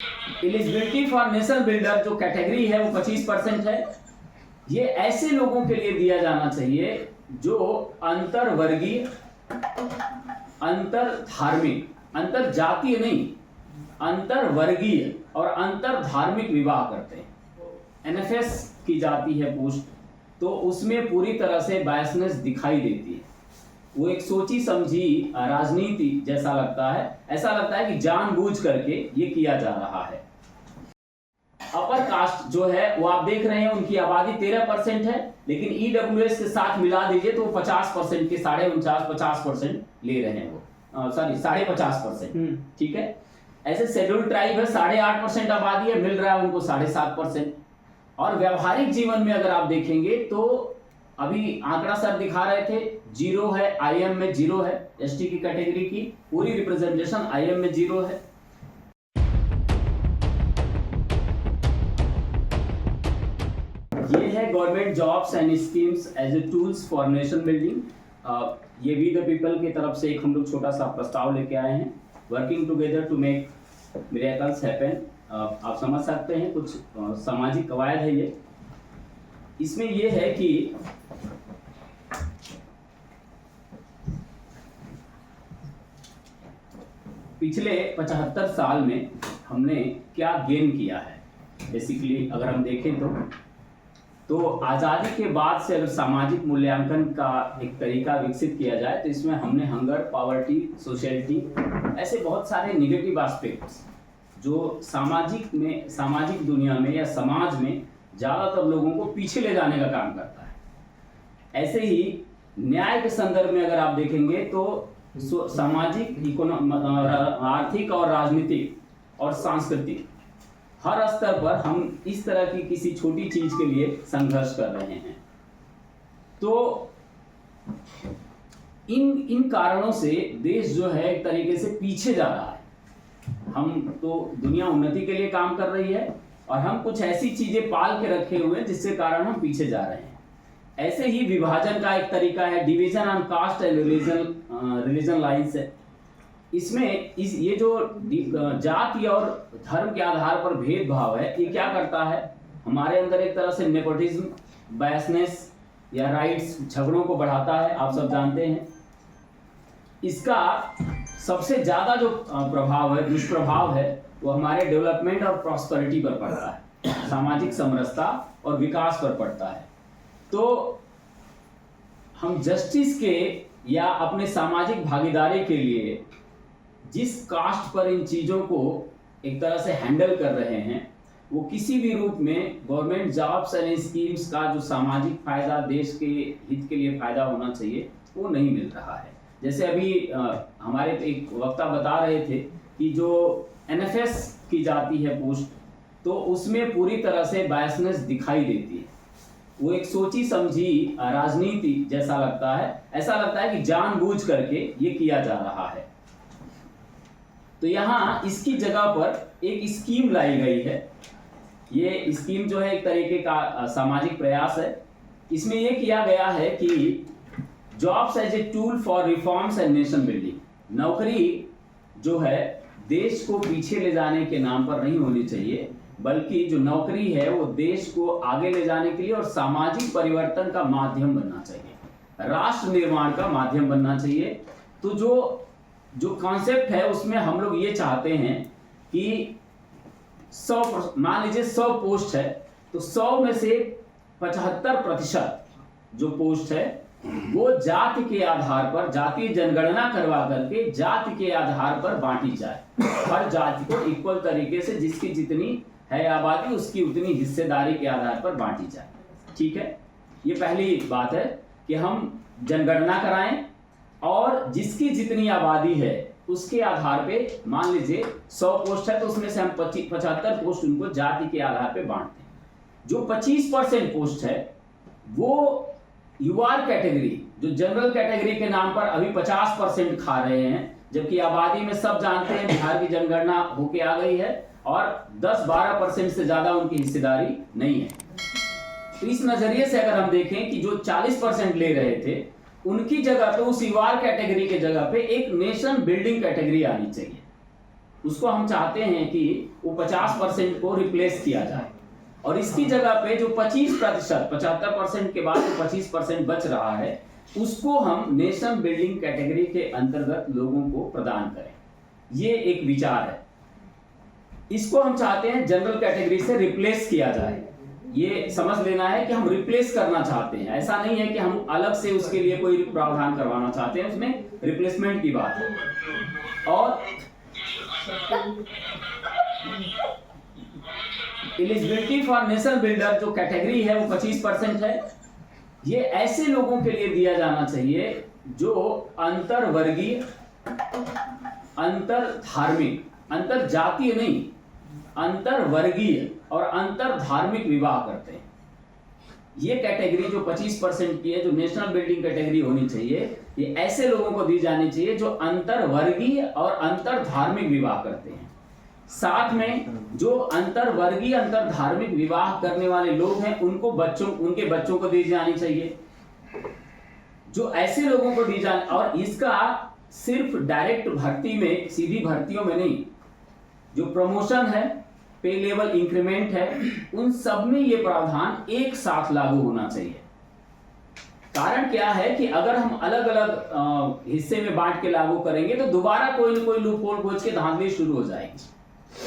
Eligibility for nation builder जो category है वो 25% है। ये ऐसे लोगों के लिए दिया जाना चाहिए जो अंतरवर्गीय, अंतर धार्मिक, अंतर जातीय नहीं, अंतरवर्गीय और अंतर धार्मिक विवाह करते हैं। एनएफएस की जाती है पोस्ट, तो उसमें पूरी तरह से बायसनेस दिखाई देती है। वो एक सोची समझी राजनीति जैसा लगता है, ऐसा लगता है कि जानबूझ करके ये किया जा रहा है। अपर कास्ट जो है वो आप देख रहे हैं उनकी आबादी 13% है, लेकिन ईडब्ल्यूएस के साथ मिला दीजिए तो 50% के 49.50% ले रहे हैं वो, सॉरी 50.5%। ठीक है। ऐसे शेड्यूल ट्राइब है 8.5% आबादी है, मिल रहा है उनको 7.5%। और व्यवहारिक जीवन में अगर आप देखेंगे तो अभी आंकड़ा सर दिखा रहे थे, 0 है, आईएम में 0 है, एसटी की कैटेगरी की पूरी रिप्रेजेंटेशन आईएम में 0 है। ये है government jobs and schemes as a tools for nation building. ये वी द पीपल की तरफ से एक हम लोग छोटा सा प्रस्ताव लेके आए हैं, working together to make miracles happen. आप समझ सकते हैं कुछ सामाजिक कवायद है ये। इसमें ये है कि पिछले 75 साल में हमने क्या गेन किया है। बेसिकली अगर हम देखें तो आज़ादी के बाद से अगर सामाजिक मूल्यांकन का एक तरीका विकसित किया जाए तो इसमें हमने हंगर, पॉवर्टी, सोशलिटी, ऐसे बहुत सारे निगेटिव एस्पेक्ट्स जो सामाजिक दुनिया में या समाज में ज़्यादातर लोगों को पीछे ले जाने का काम करता है। ऐसे ही न्याय के संदर्भ में अगर आप देखेंगे तो सामाजिक, आर्थिक और राजनीतिक और सांस्कृतिक हर स्तर पर हम इस तरह की किसी छोटी चीज के लिए संघर्ष कर रहे हैं। तो इन कारणों से देश जो है एक तरीके से पीछे जा रहा है। हम तो दुनिया उन्नति के लिए काम कर रही है और हम कुछ ऐसी चीजें पाल के रखे हुए हैं जिसके कारण हम पीछे जा रहे हैं। ऐसे ही विभाजन का एक तरीका है division on caste and religion lines है। इसमें ये जो जाति और धर्म के आधार पर भेदभाव है, ये क्या करता है, हमारे अंदर एक तरह से नेपोटिज्म, बायसनेस या राइट्स झगड़ों को बढ़ाता है। आप सब जानते हैं इसका सबसे ज्यादा जो प्रभाव है, दुष्प्रभाव है, वो हमारे डेवलपमेंट और प्रॉस्पेरिटी पर पड़ता है, सामाजिक समरसता और विकास पर पड़ता है। तो हम जस्टिस के या अपने सामाजिक भागीदारी के लिए जिस कास्ट पर इन चीज़ों को एक तरह से हैंडल कर रहे हैं, वो किसी भी रूप में गवर्नमेंट जॉब्स एंड स्कीम्स का जो सामाजिक फायदा, देश के हित के लिए फायदा होना चाहिए, वो नहीं मिल रहा है। जैसे अभी हमारे एक वक्ता बता रहे थे कि जो एनएफएस की जाती है पोस्ट, तो उसमें पूरी तरह से बायसनेस दिखाई देती है। वो एक सोची समझी राजनीति जैसा लगता है, ऐसा लगता है कि जानबूझ करके ये किया जा रहा है। तो यहाँ इसकी जगह पर एक स्कीम लाई गई है। ये स्कीम जो है एक तरीके का सामाजिक प्रयास है। इसमें ये किया गया है कि jobs as a tool for reforms and nation building. नौकरी जो है देश को पीछे ले जाने के नाम पर नहीं होनी चाहिए, बल्कि जो नौकरी है वो देश को आगे ले जाने के लिए और सामाजिक परिवर्तन का माध्यम बनना चाहिए, राष्ट्र निर्माण का माध्यम बनना चाहिए। तो जो कॉन्सेप्ट है उसमें हम लोग ये चाहते हैं कि 100, मान लीजिए 100 पोस्ट है, तो 100 में से 75% जो पोस्ट है वो जाति के आधार पर, जातीय जनगणना करवा करके जाति के आधार पर बांटी जाए। हर जाति को इक्वल तरीके से जिसकी जितनी है आबादी उसकी उतनी हिस्सेदारी के आधार पर बांटी जाए। ठीक है, ये पहली बात है कि हम जनगणना कराएं और जिसकी जितनी आबादी है उसके आधार पे, मान लीजिए 100 पोस्ट है तो उसमें से हम 75 पोस्ट उनको जाति के आधार पे बांटते हैं। जो 25% पोस्ट है वो यूआर कैटेगरी, जो जनरल कैटेगरी के नाम पर अभी 50% खा रहे हैं, जबकि आबादी में सब जानते हैं बिहार की जनगणना होके आ गई है और 10-12% से ज्यादा उनकी हिस्सेदारी नहीं है। तो इस नजरिए से अगर हम देखें कि जो 40% ले रहे थे उनकी जगह पे, उस यूआर कैटेगरी के जगह पे एक नेशन बिल्डिंग कैटेगरी आनी चाहिए। उसको हम चाहते हैं कि वो 50% को रिप्लेस किया जाए, और इसकी जगह पे जो 25%, 75% के बाद जो 25% बच रहा है उसको हम नेशन बिल्डिंग कैटेगरी के अंतर्गत लोगों को प्रदान करें। ये एक विचार है। इसको हम चाहते हैं जनरल कैटेगरी से रिप्लेस किया जाए। ये समझ लेना है कि हम रिप्लेस करना चाहते हैं, ऐसा नहीं है कि हम अलग से उसके लिए कोई प्रावधान करवाना चाहते हैं, उसमें रिप्लेसमेंट की बात है। और एलिजिबिलिटी फॉर नेशन बिल्डर जो कैटेगरी है वो 25% है। ये ऐसे लोगों के लिए दिया जाना चाहिए जो अंतर वर्गीय, अंतर धार्मिक, अंतर जातीय नहीं, अंतर वर्गीय और अंतर धार्मिक विवाह करते हैं। ये कैटेगरी जो 25% की है, जो नेशनल बिल्डिंग कैटेगरी होनी चाहिए, ये ऐसे लोगों को दी जानी चाहिए जो अंतर वर्गीय और अंतर धार्मिक विवाह करते हैं। साथ में जो अंतर वर्गीय, अंतर धार्मिक विवाह करने वाले लोग हैं उनको उनके बच्चों को दी जानी चाहिए, जो ऐसे लोगों को दी जानी। और इसका सिर्फ डायरेक्ट भर्ती में, सीधी भर्तियों में नहीं, जो प्रमोशन है, पे लेवल इंक्रीमेंट है, उन सब में ये प्रावधान एक साथ लागू होना चाहिए। कारण क्या है कि अगर हम अलग अलग हिस्से में बांट के लागू करेंगे तो दोबारा कोई न कोई लूप होल खोज के धांधली शुरू हो जाएगी।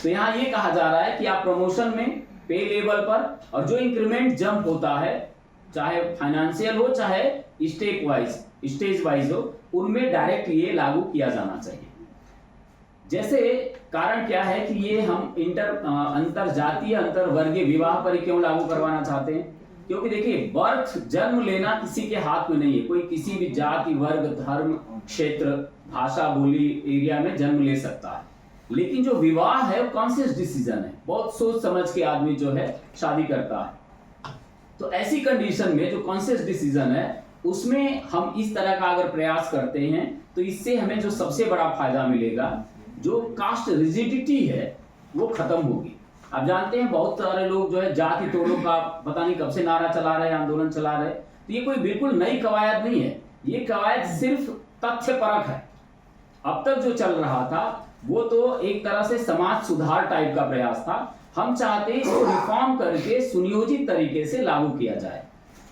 तो यहाँ ये कहा जा रहा है कि आप प्रमोशन में, पे लेवल पर, और जो इंक्रीमेंट जंप होता है, चाहे फाइनेंशियल हो चाहे स्टेज वाइज हो, उनमें डायरेक्ट ये लागू किया जाना चाहिए। जैसे कारण क्या है कि ये हम अंतर जातीय, अंतर वर्गीय विवाह पर क्यों लागू करवाना चाहते हैं? क्योंकि देखिए, बर्थ, जन्म लेना किसी के हाथ में नहीं है। कोई किसी भी जाति, वर्ग, धर्म, क्षेत्र, भाषा, बोली, एरिया में जन्म ले सकता है, लेकिन जो विवाह है वो कॉन्शियस डिसीजन है। बहुत सोच समझ के आदमी जो है शादी करता है। तो ऐसी कंडीशन में जो कॉन्शियस डिसीजन है उसमें हम इस तरह का अगर प्रयास करते हैं तो इससे हमें जो सबसे बड़ा फायदा मिलेगा, जो कास्ट रिजिडिटी है वो खत्म होगी। आप जानते हैं बहुत सारे लोग जो है जाति तोड़ो का पता नहीं कब से नारा चला रहे हैं, आंदोलन चला रहे हैं। तो ये कोई बिल्कुल नई कवायद नहीं है, ये कवायद सिर्फ तथ्य परक है। अब तक जो चल रहा था वो तो एक तरह से समाज सुधार टाइप का प्रयास था। हम चाहते हैं इसको रिफॉर्म करके सुनियोजित तरीके से लागू किया जाए।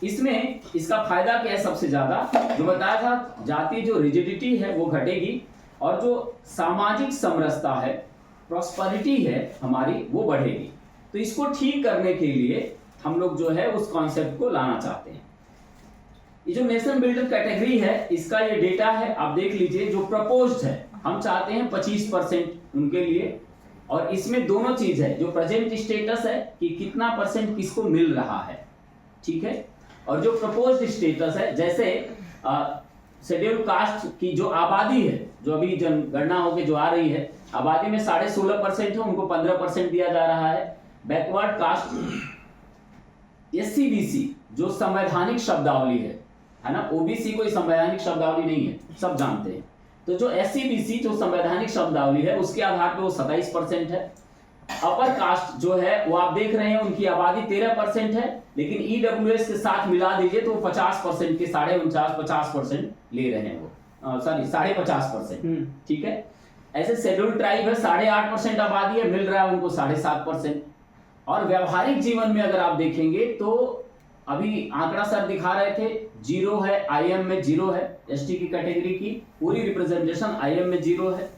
इसमें इसका फायदा क्या है? सबसे ज्यादा जो बताया था, जाति जो रिजिडिटी है वो घटेगी और जो सामाजिक समरसता है, प्रॉस्पेरिटी है हमारी, वो बढ़ेगी। तो इसको ठीक करने के लिए हम लोग जो है उस कॉन्सेप्ट को लाना चाहते हैं। ये जो नेशन बिल्डर कैटेगरी है, इसका ये डेटा है, आप देख लीजिए। जो प्रपोज्ड है, हम चाहते हैं 25% उनके लिए, और इसमें दोनों चीज है, जो प्रेजेंट स्टेटस है कि कितना परसेंट किसको मिल रहा है, ठीक है, और जो प्रपोज्ड स्टेटस है, जैसे शेड्यूल कास्ट की जो आबादी है, जो अभी जनगणना होकर जो आ रही है, आबादी में 16.5% है, उनको 15% दिया जा रहा है। बैकवर्ड कास्ट, SC/BC जो संवैधानिक शब्दावली है ना, OBC कोई संवैधानिक शब्दावली नहीं है, सब जानते हैं। तो जो SC/BC जो संवैधानिक शब्दावली है उसके आधार पर वो 27% है। अपर कास्ट जो है वो आप देख रहे हैं, उनकी आबादी 13% है, लेकिन EWS के साथ मिला दीजिए तो 50% के 49-50% ले रहे हैं वो, सॉरी 50.5%, ठीक है। ऐसे शेड्यूल ट्राइब है, 8.5% आबादी है, मिल रहा है उनको 7.5%। और व्यवहारिक जीवन में अगर आप देखेंगे तो अभी आंकड़ा सर दिखा रहे थे, 0 है, IM में 0 है, ST की कैटेगरी की पूरी रिप्रेजेंटेशन IM में 0 है,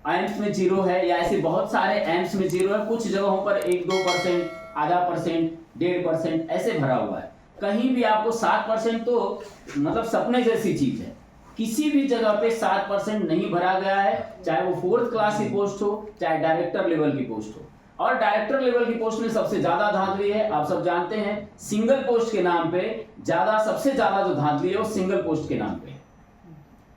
एम्स में 0 है, या ऐसे बहुत सारे एम्स में 0 है। कुछ जगहों पर 1-2%, आधा %, 1.5% ऐसे भरा हुआ है। कहीं भी आपको 7% तो मतलब सपने जैसी चीज है। किसी भी जगह पे 7% नहीं भरा गया है, चाहे वो 4th क्लास की पोस्ट हो, चाहे डायरेक्टर लेवल की पोस्ट हो। और डायरेक्टर लेवल की पोस्ट में सबसे ज्यादा धांधली है, आप सब जानते हैं, सिंगल पोस्ट के नाम पे सबसे ज्यादा जो धांधली है वो सिंगल पोस्ट के नाम पे है।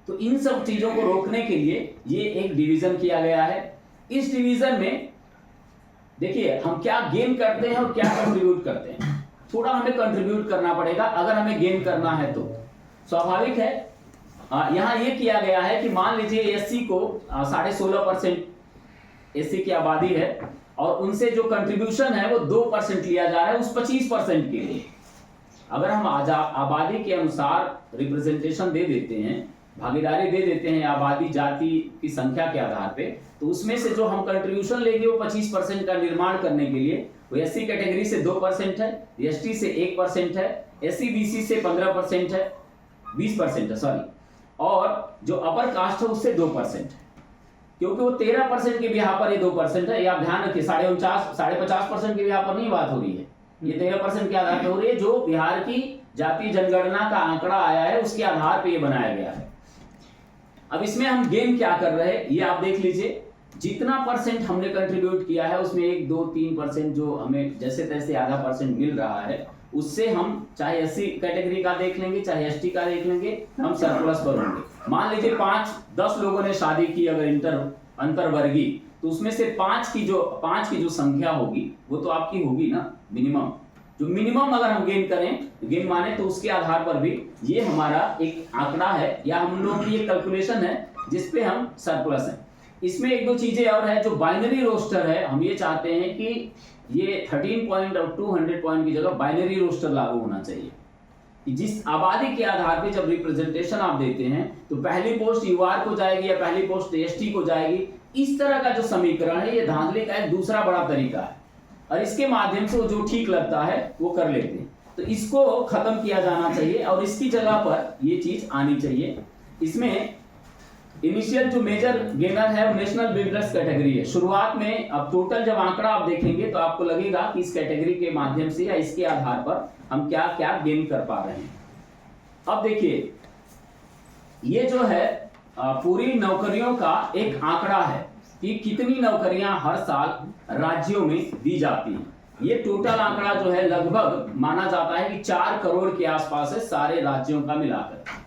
तो इन सब चीजों को रोकने के लिए ये एक डिवीजन किया गया है। इस डिवीजन में देखिए हम क्या गेन करते हैं और क्या कंट्रीब्यूट करते हैं। थोड़ा हमें कंट्रीब्यूट करना पड़ेगा अगर हमें गेन करना है तो, स्वाभाविक है। यहाँ ये किया गया है कि मान लीजिए SC को 16.5% SC की आबादी है और उनसे जो कंट्रीब्यूशन है वो 2% लिया जा रहा है उस 25% के लिए। अगर हम आबादी के अनुसार रिप्रेजेंटेशन दे देते हैं भागीदारी दे देते हैं आबादी जाति की संख्या के आधार पे, तो उसमें से जो हम कंट्रीब्यूशन लेंगे वो 25% का निर्माण करने के लिए, वो एससी कैटेगरी से 2% है, एसटी से 1% है, एससी बीसी से 15% है, 20% है सॉरी, और जो अपर कास्ट है उससे 2% है, क्योंकि वो 13% के भी यहाँ पर ये 2% है। ये आप ध्यान रखिए, 50% के भी यहाँ पर नहीं बात हो रही है, ये 13% के आधार पर हो रही है। जो बिहार की जातीय जनगणना का आंकड़ा आया है उसके आधार पर ये बनाया गया है। अब इसमें हम गेन क्या कर रहे हैं ये आप देख लीजिए, जितना परसेंट हमने कंट्रीब्यूट किया है उसमें 1, 2, 3% जो हमें जैसे तैसे आधा परसेंट मिल रहा है, उससे हम चाहे एससी कैटेगरी का देख लेंगे चाहे एसटी का देख लेंगे, हम सरप्लस पर होंगे। मान लीजिए 5-10 लोगों ने शादी की अगर अंतरवर्गीय, तो उसमें से 5 की जो संख्या होगी वो तो आपकी होगी ना मिनिमम। जो मिनिमम अगर हम गेन करें, गेन माने तो उसके आधार पर भी ये हमारा एक आंकड़ा है या हम लोगों की एक कैलकुलेशन है जिसपे हम सरप्लस हैं। इसमें 1-2 चीजें और है। जो बाइनरी रोस्टर है, हम ये चाहते हैं कि ये 13 पॉइंट और 200 पॉइंट की जगह बाइनरी रोस्टर लागू होना चाहिए। जिस आबादी के आधार पे जब रिप्रेजेंटेशन आप देते हैं तो पहली पोस्ट यूआर को जाएगी या पहली पोस्ट एसटी को जाएगी। इस तरह का जो समीकरण है ये धांधली का एक दूसरा बड़ा तरीका है, और इसके माध्यम से वो जो ठीक लगता है वो कर लेते हैं। तो इसको खत्म किया जाना चाहिए और इसकी जगह पर ये चीज आनी चाहिए। इसमें इनिशियल जो मेजर गेनर है वो नेशनल बिल्डर्स कैटेगरी है। शुरुआत में अब टोटल जब आंकड़ा आप देखेंगे तो आपको लगेगा कि इस कैटेगरी के माध्यम से या इसके आधार पर हम क्या क्या गेन कर पा रहे हैं। अब देखिए, ये जो है पूरी नौकरियों का एक आंकड़ा है कि कितनी नौकरियां हर साल राज्यों में दी जाती हैं। ये टोटल आंकड़ा जो है लगभग माना जाता है कि 4 करोड़ के आसपास है सारे राज्यों का मिलाकर।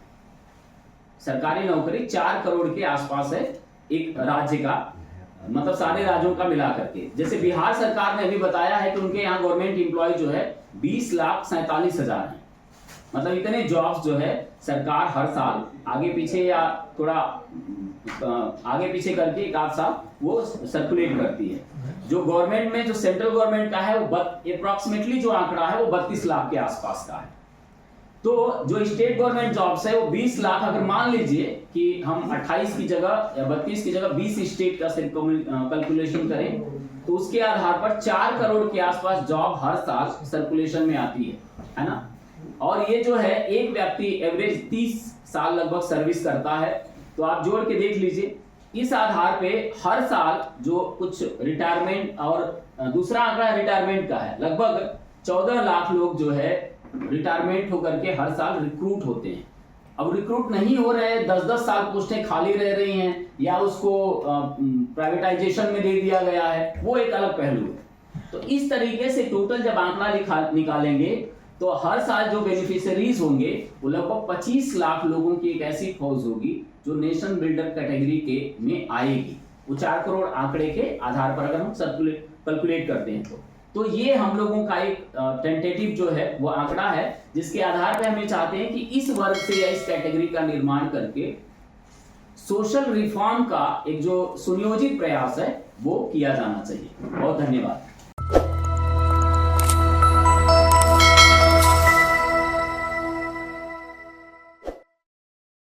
सरकारी नौकरी 4 करोड़ के आसपास है एक राज्य का, मतलब सारे राज्यों का मिलाकर के। जैसे बिहार सरकार ने अभी बताया है कि उनके यहाँ गवर्नमेंट एम्प्लॉय जो है 20,47,000 है। मतलब इतने जॉब्स जो है सरकार हर साल आगे पीछे या थोड़ा आगे पीछे करके एक आध साल वो सर्कुलेट करती है। जो गवर्नमेंट में जो सेंट्रल गवर्नमेंट का है वो अप्रोक्सीमेटली जो आंकड़ा है वो 32 लाख के आसपास का है। तो जो स्टेट गवर्नमेंट जॉब्स है वो 20 लाख, अगर मान लीजिए कि हम 28 की जगह या 32 की जगह 20 स्टेट का कैलकुलेशन करें तो उसके आधार पर 4 करोड़ के आसपास जॉब हर साल सर्कुलेशन में आती है ना। और ये जो है एक व्यक्ति एवरेज 30 साल लगभग सर्विस करता है, तो आप जोड़ के देख लीजिए। इस आधार पे हर साल जो कुछ रिटायरमेंट, और दूसरा आंकड़ा रिटायरमेंट का है, लगभग 14 लाख लोग जो है रिटायरमेंट होकर के हर साल रिक्रूट होते हैं। अब रिक्रूट नहीं हो रहे, 10-10 साल पोस्टें खाली रह रही हैं या उसको प्राइवेटाइजेशन में दे दिया गया है, वो एक अलग पहलू है। तो इस तरीके से टोटल जब आंकड़ा निकालेंगे तो हर साल जो बेनिफिशियरीज होंगे वो लगभग 25 लाख लोगों की एक ऐसी फौज होगी जो नेशन बिल्डर कैटेगरी के में आएगी। वो 4 करोड़ आंकड़े के आधार पर अगर हम कैलकुलेट करते हैं तो ये हम लोगों का एक टेंटेटिव जो है वो आंकड़ा है, जिसके आधार पे हम ये चाहते हैं कि इस वर्ग से या इस कैटेगरी का निर्माण करके सोशल रिफॉर्म का एक जो सुनियोजित प्रयास है वो किया जाना चाहिए। बहुत धन्यवाद।